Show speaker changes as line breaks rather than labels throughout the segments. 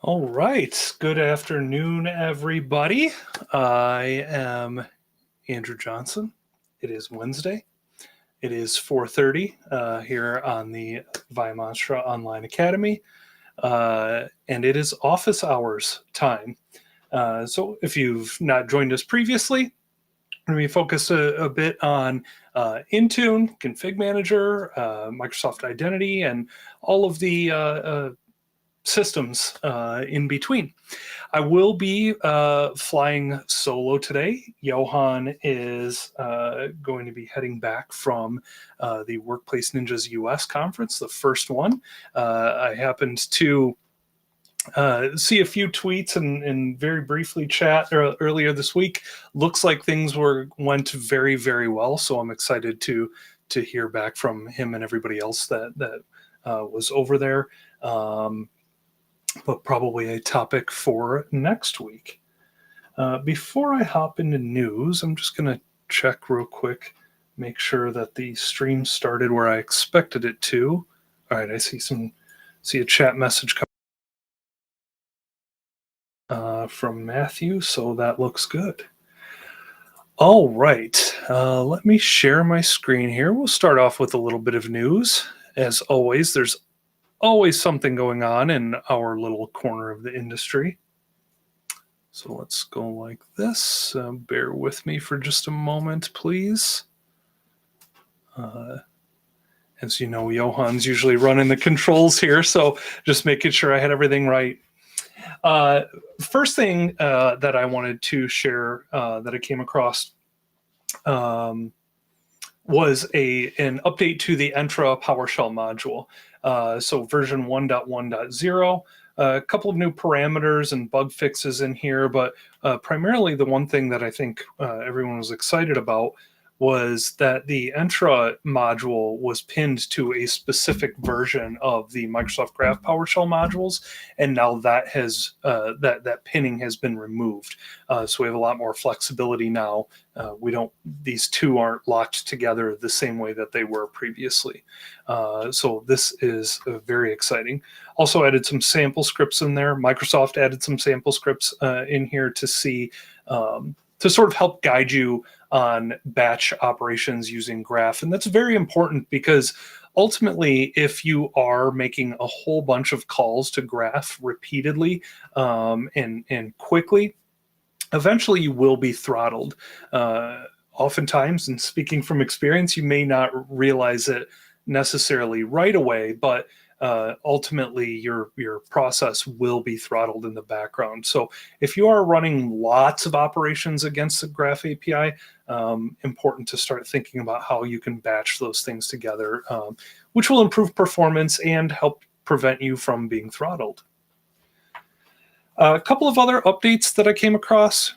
All right. Good afternoon, everybody. I am Andrew Johnson. It is Wednesday. It is 4:30 here on the ViaMonstra Online Academy, and it is office hours time. So if you've not joined us previously, we focus a bit on Intune, ConfigMgr, Microsoft Identity, and all of the systems in between. I will be flying solo today. Johan is going to be heading back from the Workplace Ninjas US conference, the first one. I happened to see a few tweets and very briefly chat earlier this week. Looks like things went very, very well. So I'm excited to hear back from him and everybody else that was over there. But probably a topic for next week. Before I hop into news, I'm just going to check real quick, make sure that the stream started where I expected it to. All right, I see a chat message from Matthew, so that looks good. All right, let me share my screen here. We'll start off with a little bit of news. As always, there's always something going on in our little corner of the industry. So let's go like this. Bear with me for just a moment, please. As you know, Johan's usually running the controls here, so just making sure I had everything right. First thing that I wanted to share that I came across was an update to the Entra PowerShell module. So version 1.1.0, a couple of new parameters and bug fixes in here, but primarily the one thing that I think everyone was excited about was that the Entra module was pinned to a specific version of the Microsoft Graph PowerShell modules, and now that has that pinning has been removed. So we have a lot more flexibility now. These two aren't locked together the same way that they were previously. So this is very exciting. Also added some sample scripts in there. Microsoft added some sample scripts in here to see to sort of help guide you on batch operations using Graph. And that's very important because ultimately, if you are making a whole bunch of calls to Graph repeatedly and quickly, eventually you will be throttled. Oftentimes, and speaking from experience, you may not realize it necessarily right away, but ultimately your process will be throttled in the background. So if you are running lots of operations against the Graph API, important to start thinking about how you can batch those things together, which will improve performance and help prevent you from being throttled. A couple of other updates that I came across.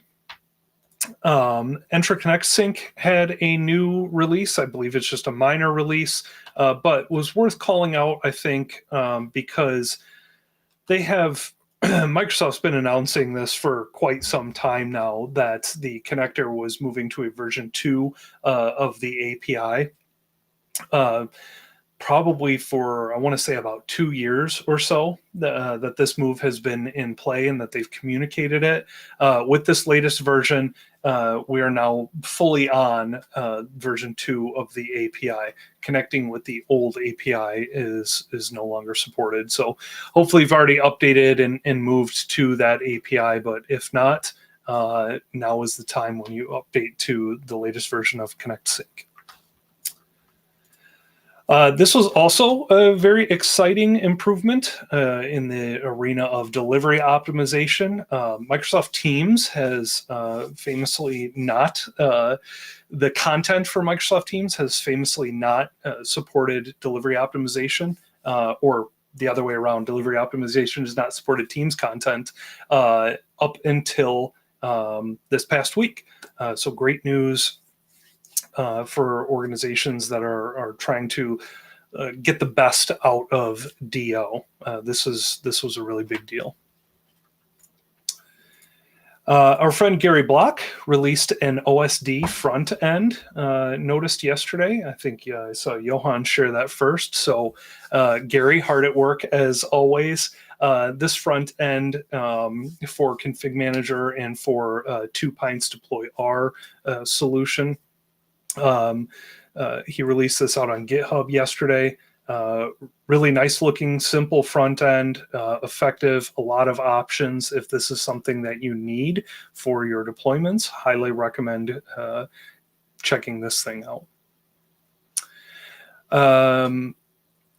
Entra Connect Sync had a new release. I believe it's just a minor release, but was worth calling out, I think, because they have Microsoft's been announcing this for quite some time now that the connector was moving to a version 2 of the API. Probably for, I want to say, about 2 years or so that this move has been in play and that they've communicated it. With this latest version, we are now fully on version 2 of the API. Connecting with the old API is no longer supported. So hopefully you've already updated and moved to that API, but if not, now is the time when you update to the latest version of Connect Sync. This was also a very exciting improvement in the arena of delivery optimization. Microsoft Teams has famously not, the content for Microsoft Teams has famously not supported delivery optimization, or the other way around, delivery optimization has not supported Teams content up until this past week. So great news for organizations that are trying to get the best out of DO. This was a really big deal. Our friend Gary Block released an OSD front end. Noticed yesterday. I think I saw Johan share that first. So Gary, hard at work as always. this front end for ConfigMgr and for 2 Pints Deploy R solution. He released this out on GitHub yesterday. Really nice looking, simple front end, effective, a lot of options. If this is something that you need for your deployments, highly recommend checking this thing out.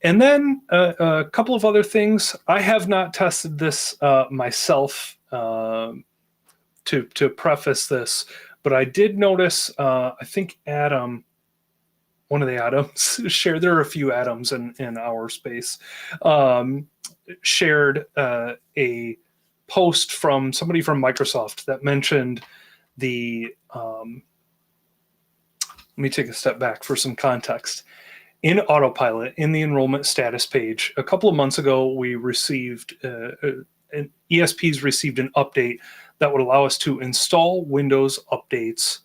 And then a couple of other things. I have not tested this myself to preface this, but I did notice, I think Adam, one of the Adams shared, there are a few Adams in our space, shared a post from somebody from Microsoft that mentioned the, let me take a step back for some context. In Autopilot, in the enrollment status page, a couple of months ago, we received, ESPs received an update that would allow us to install Windows updates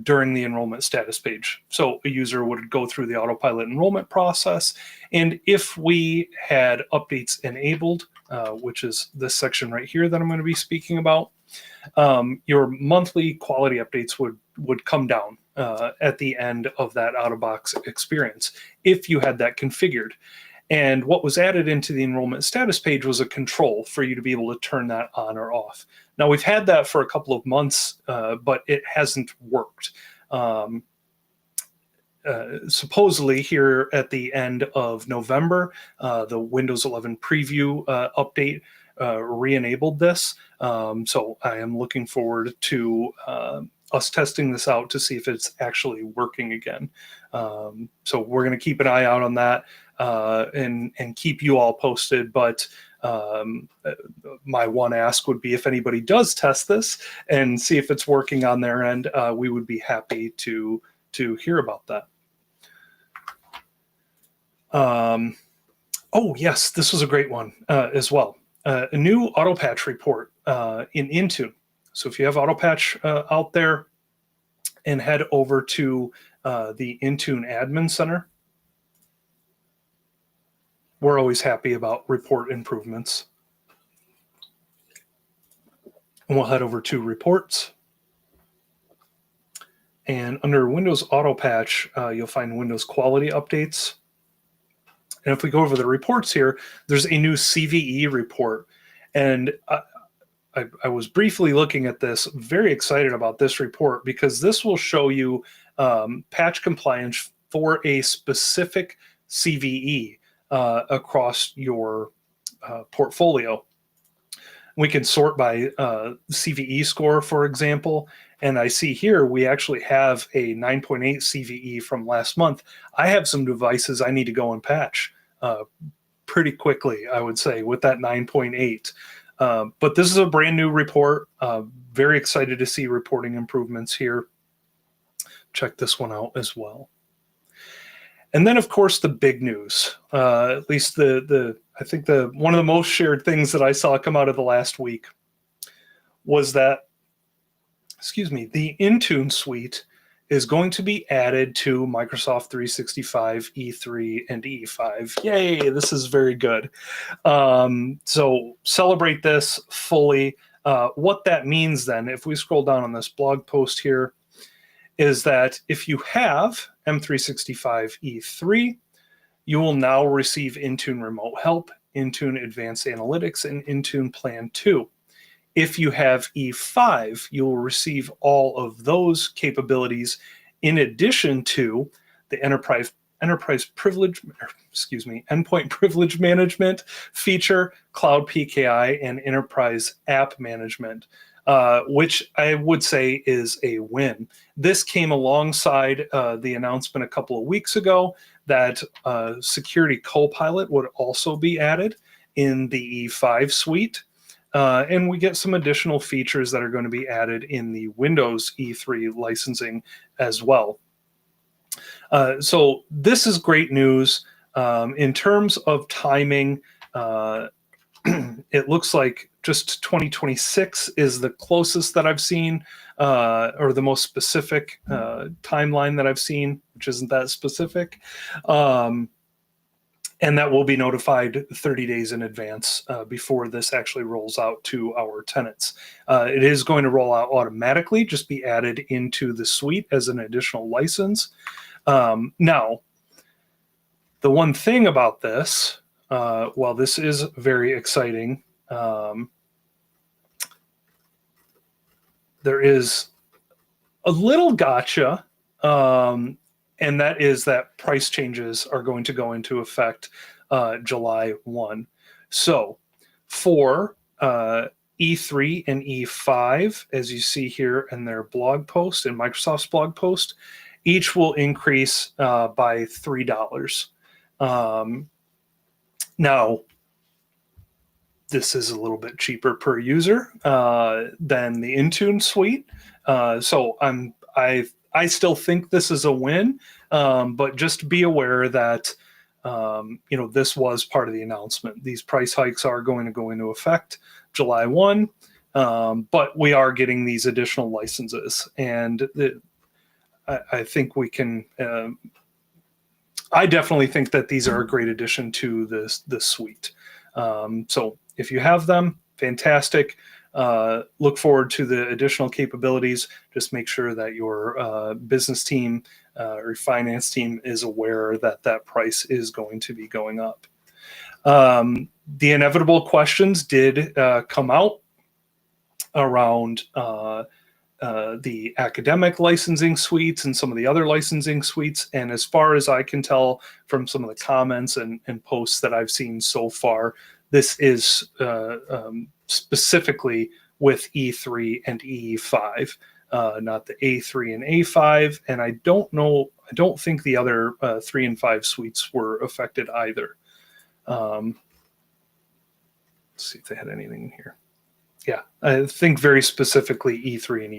during the enrollment status page. So a user would go through the Autopilot enrollment process, and if we had updates enabled, which is this section right here that I'm going to be speaking about, your monthly quality updates would come down at the end of that out-of-box experience if you had that configured. And what was added into the enrollment status page was a control for you to be able to turn that on or off. Now, we've had that for a couple of months, but it hasn't worked. Supposedly here at the end of November, the Windows 11 preview update re-enabled this. So I am looking forward to us testing this out to see if it's actually working again. So we're going to keep an eye out on that and keep you all posted. But my one ask would be, if anybody does test this and see if it's working on their end, we would be happy to hear about that. Oh yes, this was a great one as well. A new Autopatch report in Intune. So if you have Autopatch out there, and head over to the Intune Admin Center, we're always happy about report improvements. And we'll head over to Reports. And under Windows Autopatch, you'll find Windows Quality Updates. And if we go over the reports here, there's a new CVE report. And I was briefly looking at this, very excited about this report, because this will show you patch compliance for a specific CVE across your portfolio. We can sort by CVE score, for example, and I see here we actually have a 9.8 CVE from last month. I have some devices I need to go and patch pretty quickly, I would say, with that 9.8. But this is a brand new report. Very excited to see reporting improvements here. Check this one out as well. And then, of course, the big news. At least I think one of the most shared things that I saw come out of the last week was that, the Intune suite is going to be added to Microsoft 365 E3 and E5. Yay, this is very good. So celebrate this fully. What that means then, if we scroll down on this blog post here, is that if you have M365 E3, you will now receive Intune Remote Help, Intune Advanced Analytics, and Intune Plan 2. If you have E5, you will receive all of those capabilities in addition to the endpoint privilege management feature, Cloud PKI, and enterprise app management, which I would say is a win. This came alongside the announcement a couple of weeks ago that Security Copilot would also be added in the E5 suite. And we get some additional features that are going to be added in the Windows E3 licensing as well. So this is great news. In terms of timing, it looks like just 2026 is the closest that I've seen, or the most specific timeline that I've seen, which isn't that specific. And that will be notified 30 days in advance before this actually rolls out to our tenants. It is going to roll out automatically, just be added into the suite as an additional license. Now, the one thing about this, while this is very exciting, there is a little gotcha, and that is that price changes are going to go into effect July 1. So for E3 and E5, as you see here in their blog post, in Microsoft's blog post, each will increase by $3. Now, this is a little bit cheaper per user than the Intune suite. So I still think this is a win, but just be aware that this was part of the announcement. These price hikes are going to go into effect July 1, but we are getting these additional licenses, and I think we can. I definitely think that these are a great addition to this suite. So if you have them, fantastic. Look forward to the additional capabilities. Just make sure that your business team or finance team is aware that that price is going to be going up. The inevitable questions did come out around the academic licensing suites and some of the other licensing suites. And as far as I can tell from some of the comments and posts that I've seen so far, this is specifically with E3 and E5, not the A3 and A5. And I don't think the other 3 and 5 suites were affected either. Let's see if they had anything in here. Yeah, I think very specifically E3 and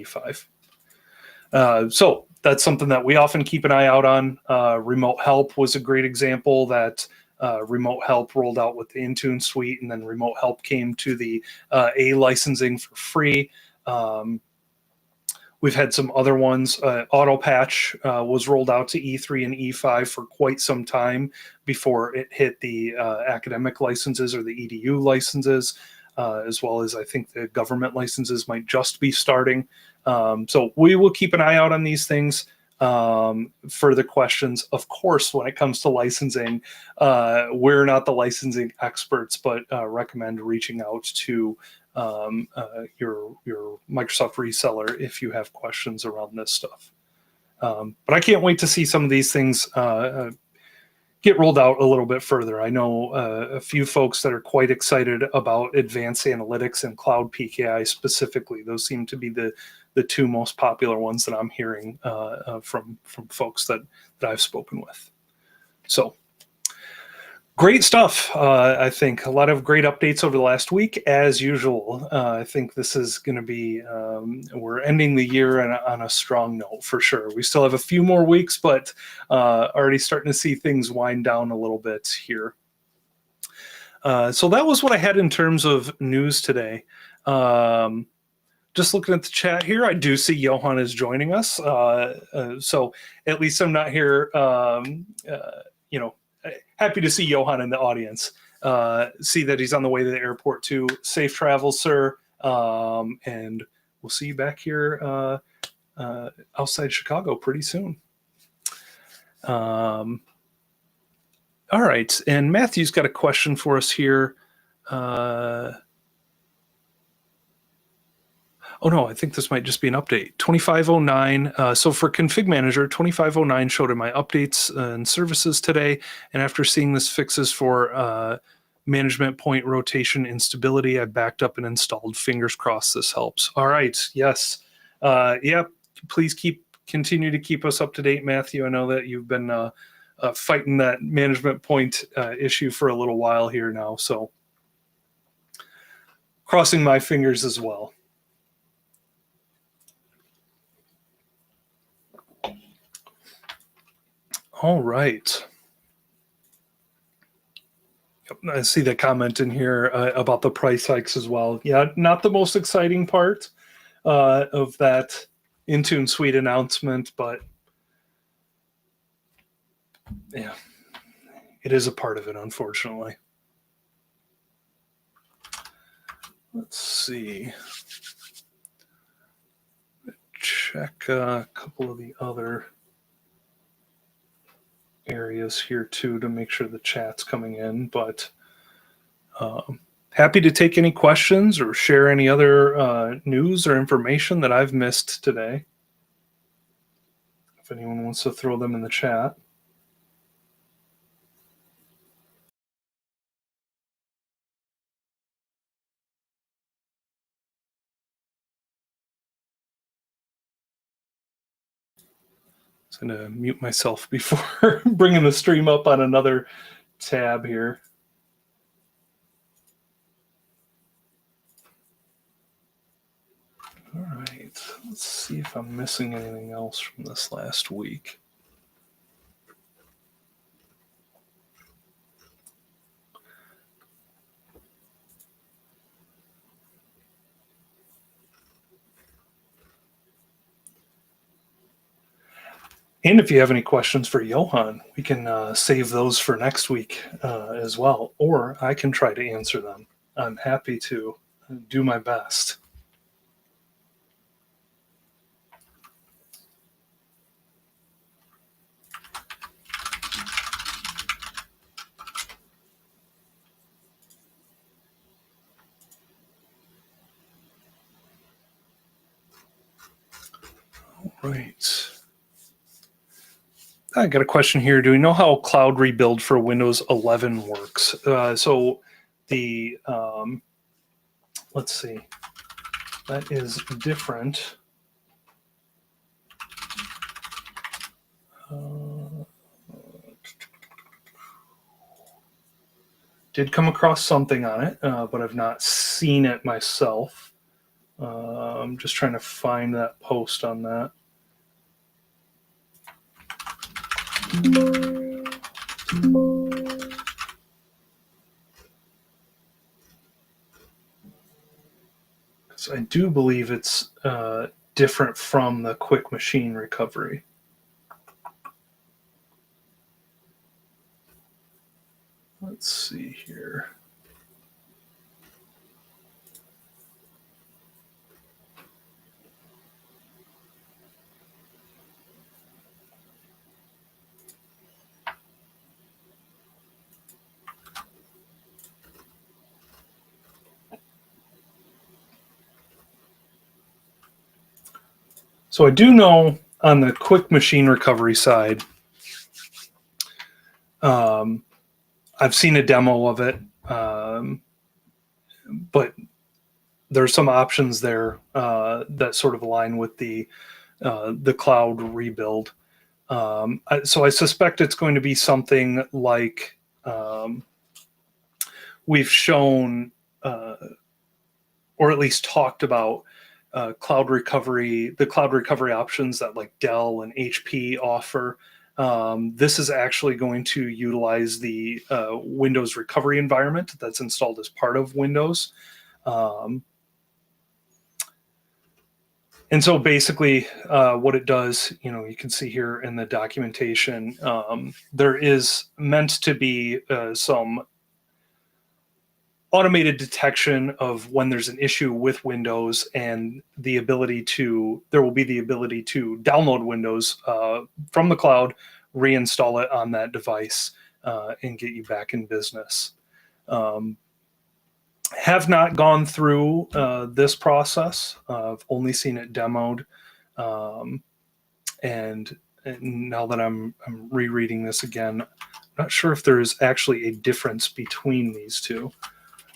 E5. So that's something that we often keep an eye out on. Remote help was a great example that remote help rolled out with the Intune suite, and then remote help came to the A licensing for free. We've had some other ones. Autopatch was rolled out to E3 and E5 for quite some time before it hit the academic licenses or the EDU licenses, as well as I think the government licenses might just be starting. So we will keep an eye out on these things. Further questions, of course, when it comes to licensing, we're not the licensing experts, but recommend reaching out to your Microsoft reseller if you have questions around this stuff. But I can't wait to see some of these things get rolled out a little bit further. I know a few folks that are quite excited about advanced analytics and cloud PKI specifically. Those seem to be the two most popular ones that I'm hearing from folks that I've spoken with. So great stuff. I think a lot of great updates over the last week, as usual. I think this is going to be, we're ending the year on a strong note for sure. We still have a few more weeks, but already starting to see things wind down a little bit here. So that was what I had in terms of news today. Just looking at the chat here, I do see Johan is joining us. So at least I'm not here, happy to see Johan in the audience. See that he's on the way to the airport too. Safe travels, sir. And we'll see you back here outside Chicago pretty soon. All right. And Matthew's got a question for us here. Oh no, I think this might just be an update. 2509. So for ConfigMgr, 2509 showed in my updates and services today. And after seeing this fixes for management point rotation instability, I backed up and installed. Fingers crossed this helps. All right. Yes. Yeah. Please continue to keep us up to date, Matthew. I know that you've been fighting that management point issue for a little while here now. So crossing my fingers as well. All right. Yep, I see the comment in here about the price hikes as well. Yeah, not the most exciting part of that Intune suite announcement, but yeah, it is a part of it, unfortunately. Let's see. Check a couple of the other areas here too to make sure the chat's coming in, but happy to take any questions or share any other news or information that I've missed today. If anyone wants to throw them in the chat. I'm going to mute myself before bringing the stream up on another tab here. All right, let's see if I'm missing anything else from this last week. And if you have any questions for Johan, we can save those for next week as well, or I can try to answer them. I'm happy to do my best. All right. I got a question here. Do we know how cloud rebuild for Windows 11 works? So the, let's see, that is different. Did come across something on it, but I've not seen it myself. I'm just trying to find that post on that. So I do believe it's different from the quick machine recovery. Let's see here. So I do know on the quick machine recovery side, I've seen a demo of it, but there's some options there that sort of align with the cloud rebuild. So I suspect it's going to be something like we've shown or at least talked about cloud recovery, the cloud recovery options that like Dell and HP offer. This is actually going to utilize the Windows recovery environment that's installed as part of Windows. And so basically what it does, you can see here in the documentation, there is meant to be some automated detection of when there's an issue with Windows, and there will be the ability to download Windows from the cloud, reinstall it on that device, and get you back in business. Have not gone through this process. I've only seen it demoed. And now that I'm rereading this again, I'm not sure if there's actually a difference between these two,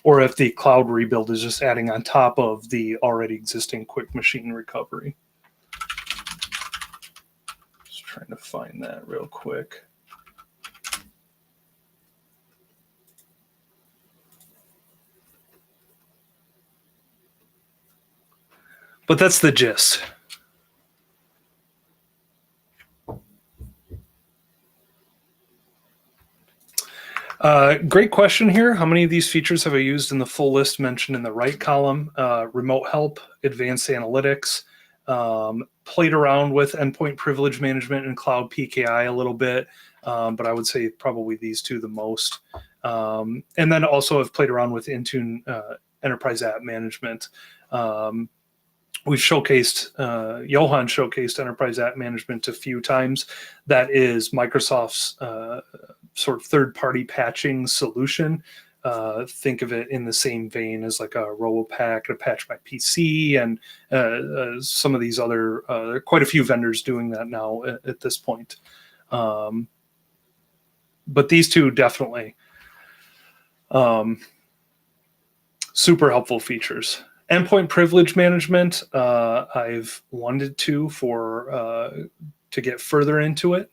or if the cloud rebuild is just adding on top of the already existing quick machine recovery. Just trying to find that real quick. But that's the gist. Great question here. How many of these features have I used in the full list mentioned in the right column? Remote help, advanced analytics, played around with endpoint privilege management and cloud PKI a little bit. but I would say probably these two the most. And then also I've played around with Intune Enterprise App Management. We've showcased, Johan showcased Enterprise App Management a few times. That is Microsoft's sort of third-party patching solution. Think of it in the same vein as like a RoboPack, a Patch My PC, and some of these other, there are quite a few vendors doing that now at this point. But these two definitely super helpful features. Endpoint privilege management, I've wanted to get further into it.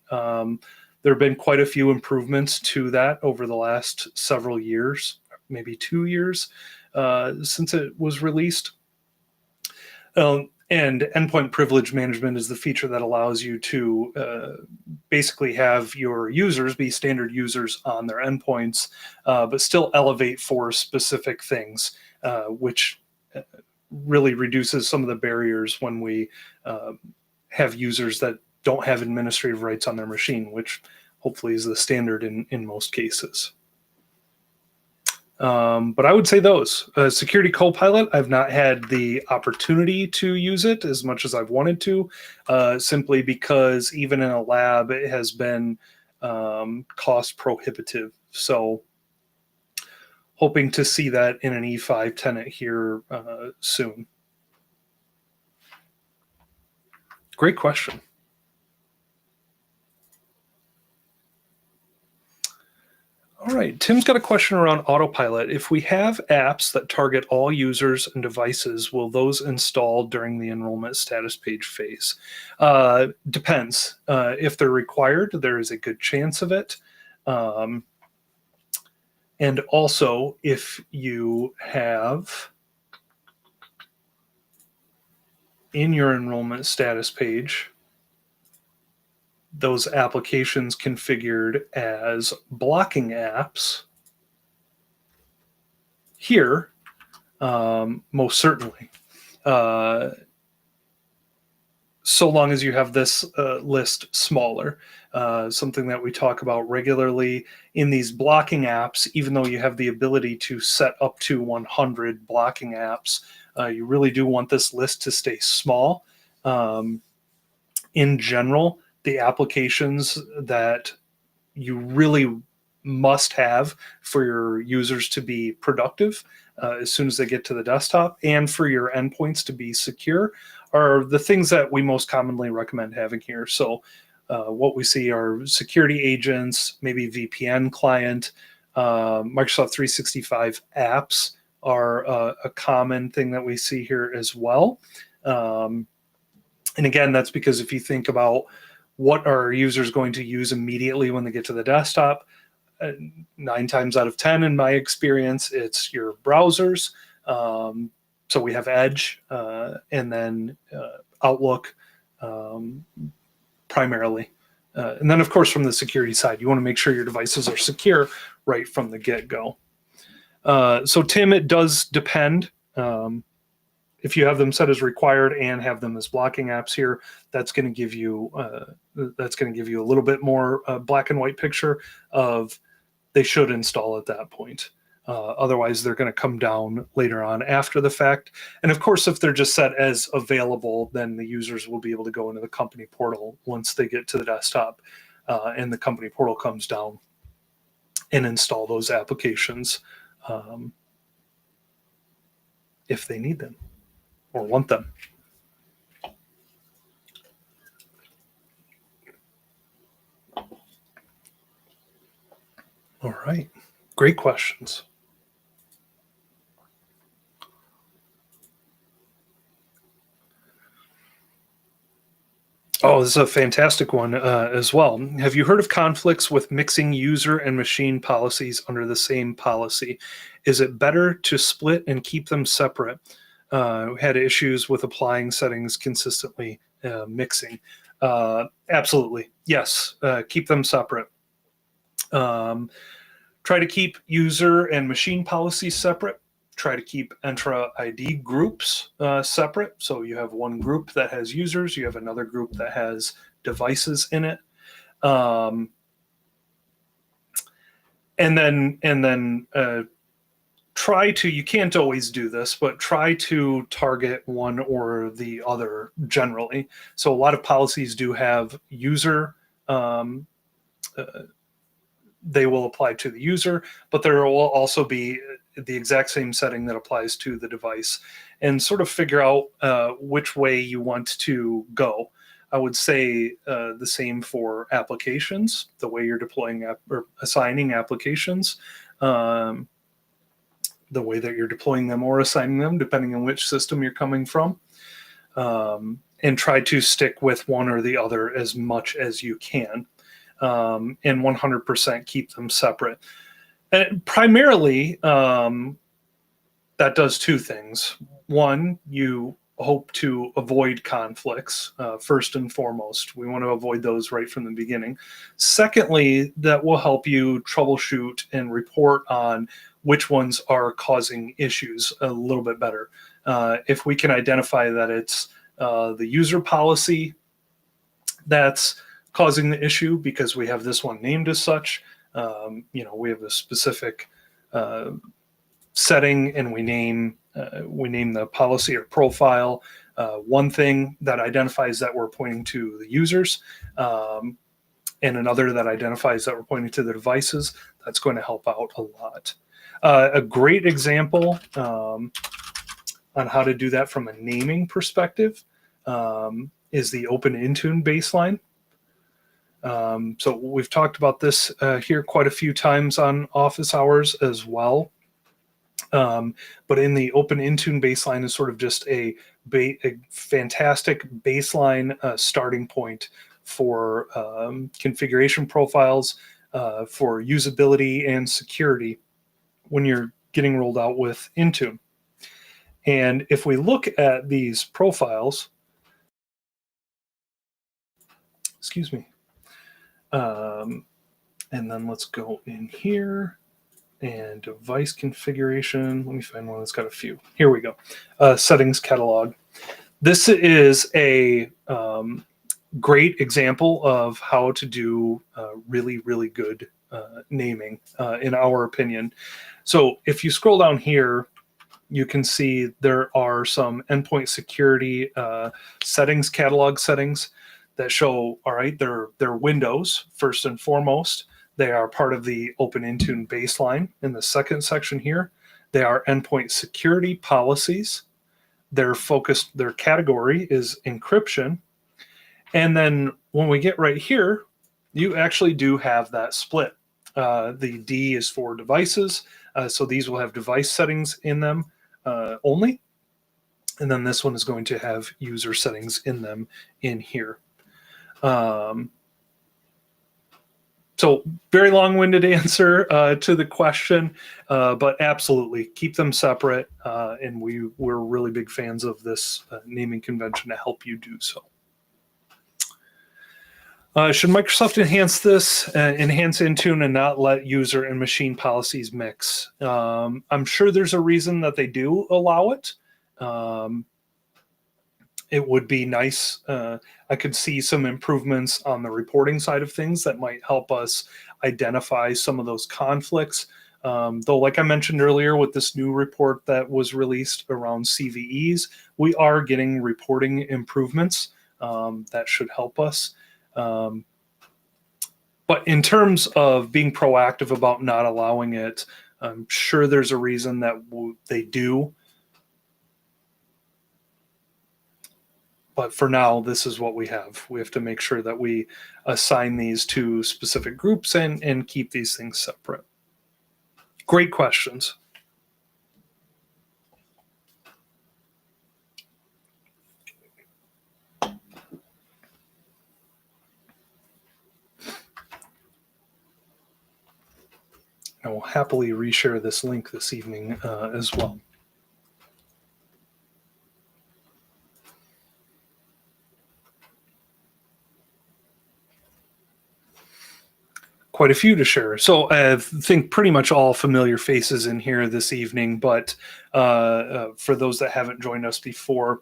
There have been quite a few improvements to that over the last several years, maybe 2 years since it was released. And endpoint privilege management is the feature that allows you to basically have your users be standard users on their endpoints, but still elevate for specific things, which really reduces some of the barriers when we have users that don't have administrative rights on their machine, which hopefully is the standard in most cases. But I would say those. Security Copilot, I've not had the opportunity to use it as much as I've wanted to, simply because even in a lab, it has been cost prohibitive. So hoping to see that in an E5 tenant here soon. Great question. All right, Tim's got a question around Autopilot. If we have apps that target all users and devices, will those install during the enrollment status page phase? Depends. If they're required, there is a good chance of it. And also, if you have in your enrollment status page those applications configured as blocking apps, here, most certainly. So long as you have this list smaller. Something that we talk about regularly in these blocking apps, even though you have the ability to set up to 100 blocking apps, you really do want this list to stay small. In general, the applications that you really must have for your users to be productive as soon as they get to the desktop and for your endpoints to be secure are the things that we most commonly recommend having here. So what we see are security agents, maybe VPN client, Microsoft 365 apps are a common thing that we see here as well. And again, that's because if you think about what are users going to use immediately when they get to the desktop, 9 times out of 10 in my experience, it's your browsers. So we have Edge and then Outlook primarily. And then, of course, from the security side, you want to make sure your devices are secure right from the get-go. So, Tim, it does depend. If you have them set as required and have them as blocking apps here, that's going to give you a little bit more black and white picture of they should install at that point. Otherwise, they're going to come down later on after the fact. And of course, if they're just set as available, then the users will be able to go into the company portal once they get to the desktop, and the company portal comes down and install those applications if they need them or want them. All right, great questions. Oh, this is a fantastic one as well. Have you heard of conflicts with mixing user and machine policies under the same policy? Is it better to split and keep them separate? We had issues with applying settings consistently, mixing. Absolutely, yes, keep them separate. Try to keep user and machine policies separate. Try to keep Entra ID groups separate. So you have one group that has users, you have another group that has devices in it. and then try to, you can't always do this, but try to target one or the other generally. So a lot of policies do have user, they will apply to the user, but there will also be the exact same setting that applies to the device, and sort of figure out which way you want to go. I would say the same for applications, the way you're deploying or assigning applications, the way that you're deploying them or assigning them, depending on which system you're coming from, and try to stick with one or the other as much as you can, and 100% keep them separate. And primarily, that does two things. One, you hope to avoid conflicts, first and foremost. We want to avoid those right from the beginning. Secondly, that will help you troubleshoot and report on which ones are causing issues a little bit better. If we can identify that it's the user policy that's causing the issue because we have this one named as such, we have a specific setting, and we name the policy or profile one thing that identifies that we're pointing to the users, and another that identifies that we're pointing to the devices. That's going to help out a lot. A great example on how to do that from a naming perspective is the Open Intune baseline. So we've talked about this here quite a few times on office hours as well. But in the Open Intune baseline is sort of just a fantastic baseline starting point for configuration profiles, for usability and security when you're getting rolled out with Intune. And if we look at these profiles, excuse me, and then let's go in here and device configuration. Let me find one that's got a few. Here we go. Settings catalog. This is a great example of how to do really, really good naming, in our opinion. So if you scroll down here, you can see there are some endpoint security settings, catalog settings that show, all right, they're Windows first and foremost. They are part of the Open Intune baseline. In the second section here, they are endpoint security policies. Their category is encryption. And then when we get right here, you actually do have that split. The D is for devices. So these will have device settings in them only. And then this one is going to have user settings in them in here. So very long-winded answer to the question, but absolutely keep them separate. And we're really big fans of this naming convention to help you do so. Should Microsoft enhance this, enhance Intune and not let user and machine policies mix? I'm sure there's a reason that they do allow it. It would be nice. I could see some improvements on the reporting side of things that might help us identify some of those conflicts. Though, like I mentioned earlier, with this new report that was released around CVEs, we are getting reporting improvements that should help us. But in terms of being proactive about not allowing it, I'm sure there's a reason that they do. But for now, this is what we have. We have to make sure that we assign these to specific groups and keep these things separate. Great questions. I will happily reshare this link this evening as well. Quite a few to share. So I think pretty much all familiar faces in here this evening, but for those that haven't joined us before,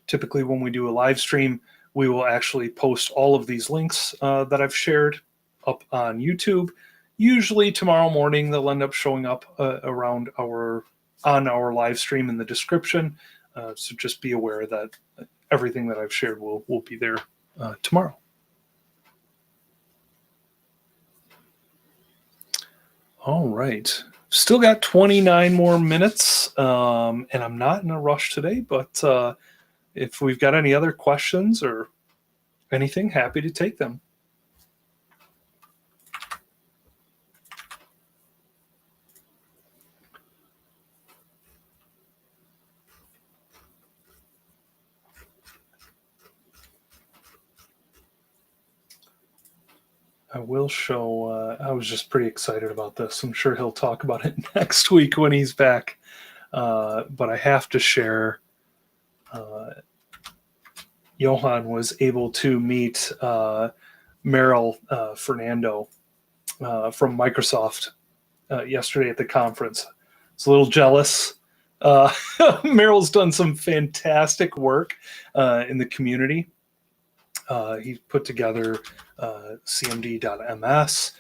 typically when we do a live stream, we will actually post all of these links that I've shared up on YouTube. usually tomorrow morning they'll end up showing up on our live stream in the description. So just be aware that everything that I've shared will be there tomorrow. All right. Still got 29 more minutes, and I'm not in a rush today, but if we've got any other questions or anything, happy to take them. I will show, I was just pretty excited about this. I'm sure he'll talk about it next week when he's back. But I have to share, Johan was able to meet Merill Fernando from Microsoft yesterday at the conference. I was a little jealous. Meryl's done some fantastic work in the community. He put together cmd.ms.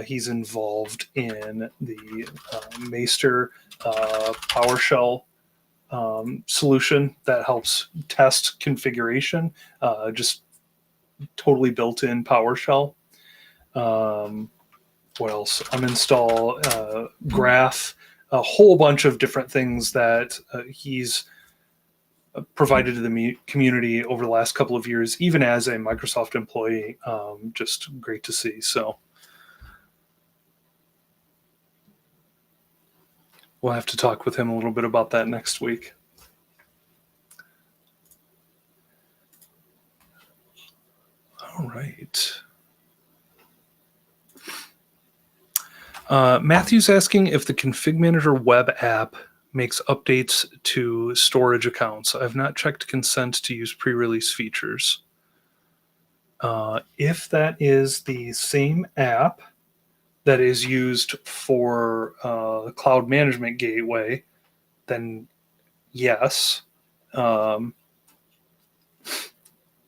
He's involved in the Master PowerShell solution that helps test configuration, just totally built-in PowerShell. What else? Uninstall Graph, a whole bunch of different things that he's provided to the community over the last couple of years, even as a Microsoft employee. Just great to see. So we'll have to talk with him a little bit about that next week. All right. Matthew's asking if the ConfigMgr WebAPP makes updates to storage accounts. I've not checked consent to use pre-release features. If that is the same app that is used for the Cloud Management Gateway, then yes.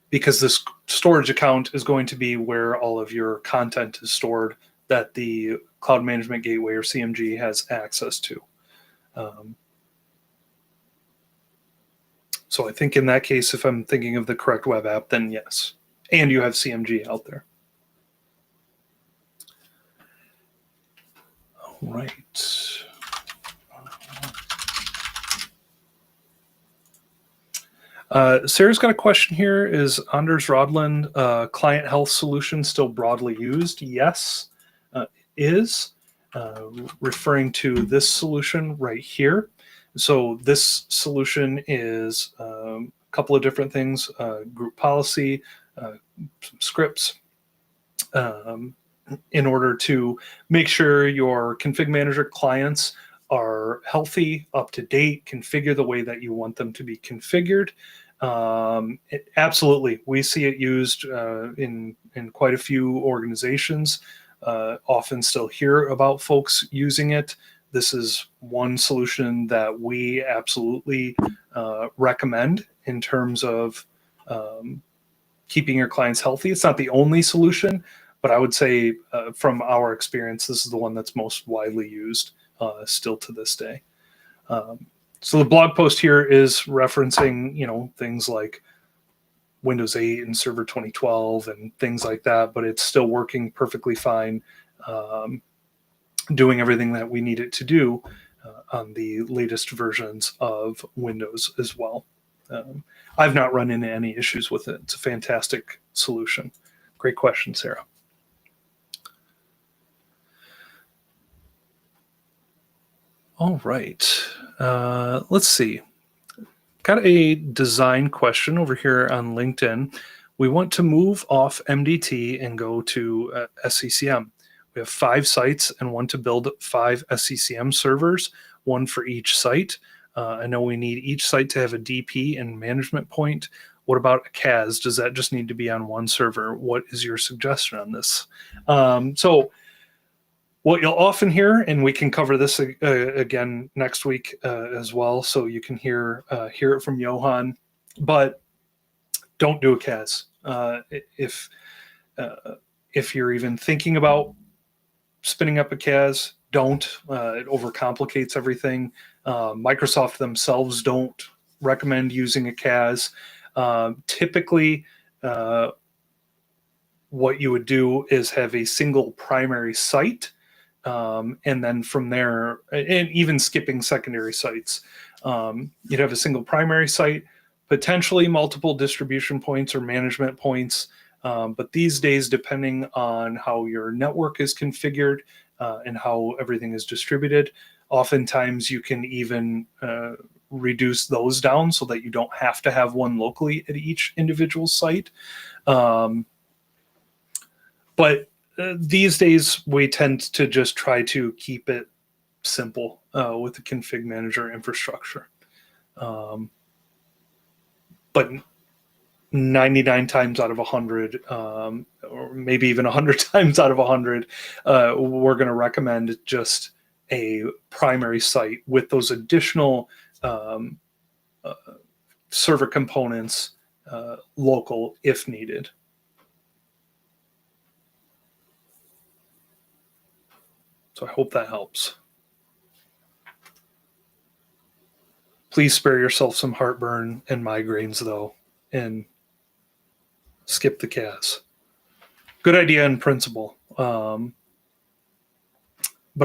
Because this storage account is going to be where all of your content is stored that the Cloud Management Gateway or CMG has access to. So I think in that case, if I'm thinking of the correct web app, then yes. And you have CMG out there. All right. Sarah's got a question here. Is Anders Rodland client health solution still broadly used? Yes, it is. Referring to this solution right here. So this solution is a couple of different things, group policy, some scripts, in order to make sure your ConfigMgr clients are healthy, up to date, configure the way that you want them to be configured. Absolutely, we see it used in quite a few organizations. Often still hear about folks using it. This is one solution that we absolutely recommend in terms of keeping your clients healthy. It's not the only solution, but I would say from our experience, this is the one that's most widely used still to this day. So the blog post here is referencing, things like Windows 8 and Server 2012 and things like that, but it's still working perfectly fine, doing everything that we need it to do on the latest versions of Windows as well. I've not run into any issues with it. It's a fantastic solution. Great question, Sarah. All right. Let's see. Got a design question over here on LinkedIn. We want to move off MDT and go to SCCM. We have 5 sites and want to build 5 SCCM servers, one for each site. I know we need each site to have a DP and management point. What about a CAS? Does that just need to be on one server? What is your suggestion on this? So what you'll often hear, and we can cover this again next week as well, so you can hear it from Johan, but don't do a CAS. If you're even thinking about spinning up a CAS, don't. It overcomplicates everything. Microsoft themselves don't recommend using a CAS. Typically, what you would do is have a single primary site, and then from there, and even skipping secondary sites, you'd have a single primary site, potentially multiple distribution points or management points. But these days, depending on how your network is configured and how everything is distributed, oftentimes you can even reduce those down so that you don't have to have one locally at each individual site. But these days, we tend to just try to keep it simple with the config manager infrastructure. But 99 times out of 100, or maybe even 100 times out of 100, we're going to recommend just a primary site with those additional server components local if needed. So I hope that helps. Please spare yourself some heartburn and migraines, though, and skip the CAS. Good idea in principle, but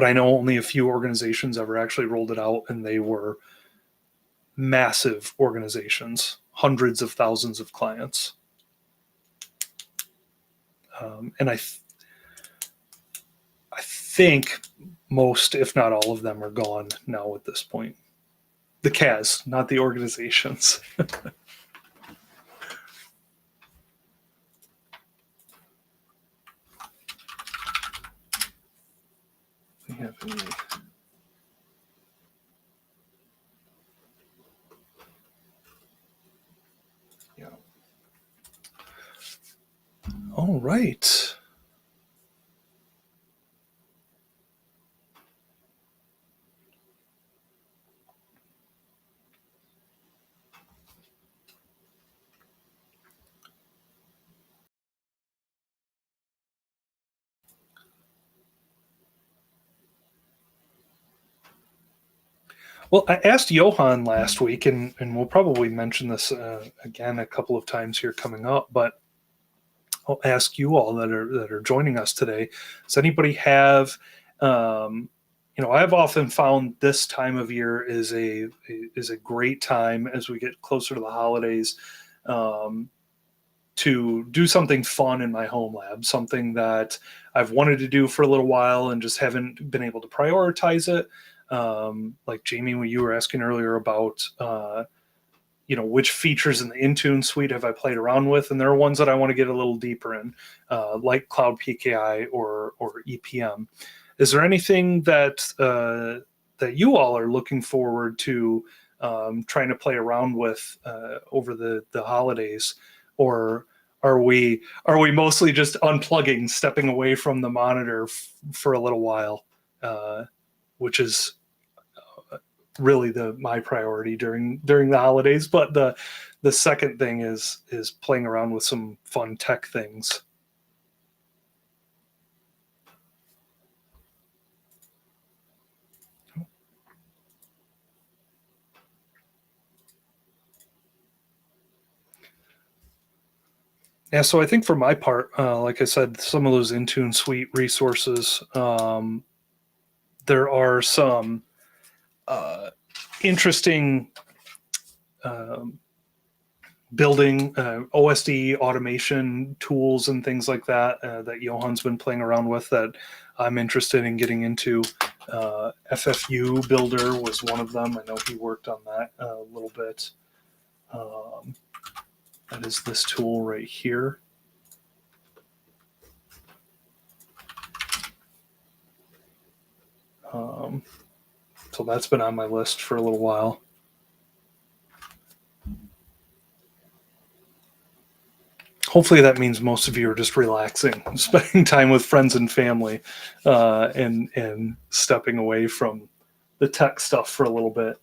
I know only a few organizations ever actually rolled it out, and they were massive organizations, hundreds of thousands of clients. And I think most, if not all of them, are gone now at this point. The CAS, not the organizations. We have any... Yeah. All right. Well, I asked Johan last week, and we'll probably mention this again a couple of times here coming up, but I'll ask you all that are joining us today. Does anybody have, I've often found this time of year is a great time as we get closer to the holidays to do something fun in my home lab, something that I've wanted to do for a little while and just haven't been able to prioritize it. Like Jamie, when you were asking earlier about, which features in the Intune suite have I played around with, and there are ones that I want to get a little deeper in, like Cloud PKI or EPM. Is there anything that that you all are looking forward to trying to play around with over the holidays, or are we mostly just unplugging, stepping away from the monitor for a little while, which is really my priority during the holidays? But the second thing is playing around with some fun tech things. Yeah, so I think for my part, like I said, some of those Intune suite resources, there are some interesting building OSD automation tools and things like that that Johan's been playing around with that I'm interested in getting into. FFU Builder was one of them. I know he worked on that a little bit. That is this tool right here. So that's been on my list for a little while. Hopefully that means most of you are just relaxing, spending time with friends and family, and stepping away from the tech stuff for a little bit.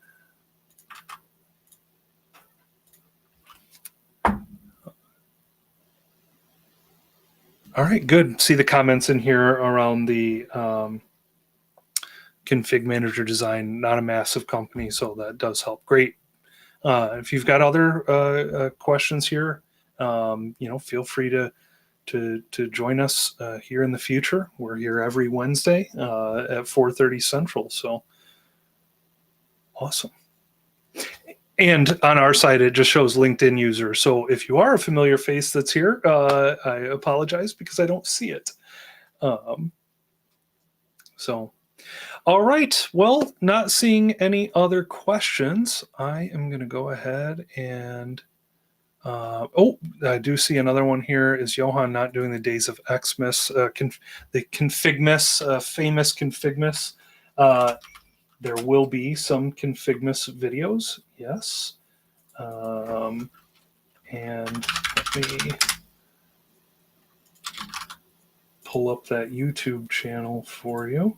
All right, good. See the comments in here around the config manager design, not a massive company, so that does help. Great. If you've got other questions here, feel free to join us here in the future. We're here every Wednesday at 4:30 Central. So awesome. And on our side, it just shows LinkedIn users. So if you are a familiar face that's here, I apologize because I don't see it. All right. Well, not seeing any other questions, I am going to go ahead and I do see another one here. Is Johan not doing the Days of Xmas, the ConfigMgr, famous ConfigMgr? There will be some ConfigMgr videos, yes. And let me pull up that YouTube channel for you.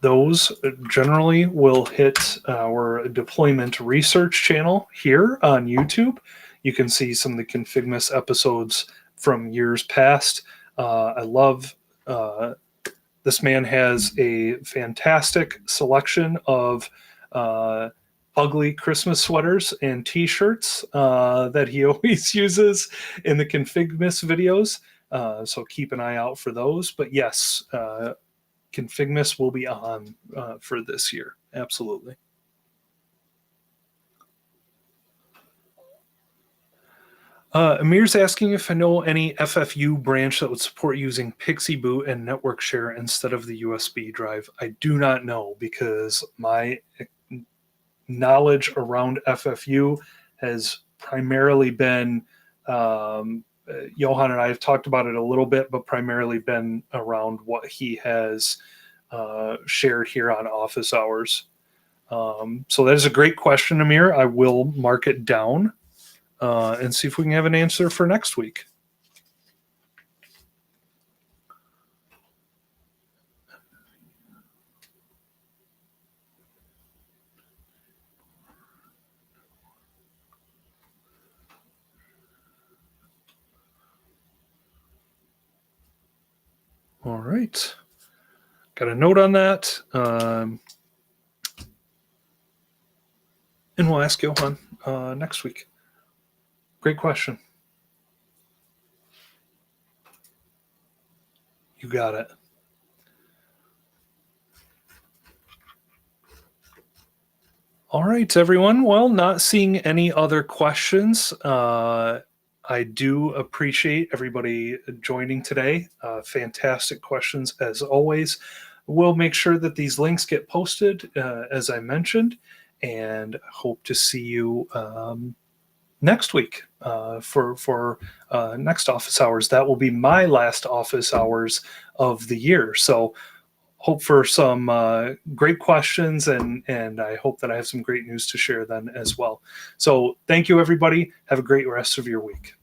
Those generally will hit our deployment research channel here on YouTube. You can see some of the ConfigMgr episodes from years past. I love this man has a fantastic selection of ugly Christmas sweaters and t-shirts that he always uses in the ConfigMgr videos. So keep an eye out for those. But yes, ConfigMgr will be on for this year. Absolutely. Amir's asking if I know any FFU branch that would support using Pixie Boot and network share instead of the USB drive. I do not know because my knowledge around FFU has primarily been, Johan and I have talked about it a little bit, but primarily been around what he has shared here on Office Hours. So that is a great question, Amir. I will mark it down and see if we can have an answer for next week. All right. Got a note on that. And we'll ask Johan next week. Great question. You got it. All right, everyone. Well, not seeing any other questions. I do appreciate everybody joining today. Fantastic questions as always. We'll make sure that these links get posted, as I mentioned, and hope to see you next week for next office hours. That will be my last office hours of the year. So hope for some great questions, and I hope that I have some great news to share then as well. So thank you, everybody. Have a great rest of your week.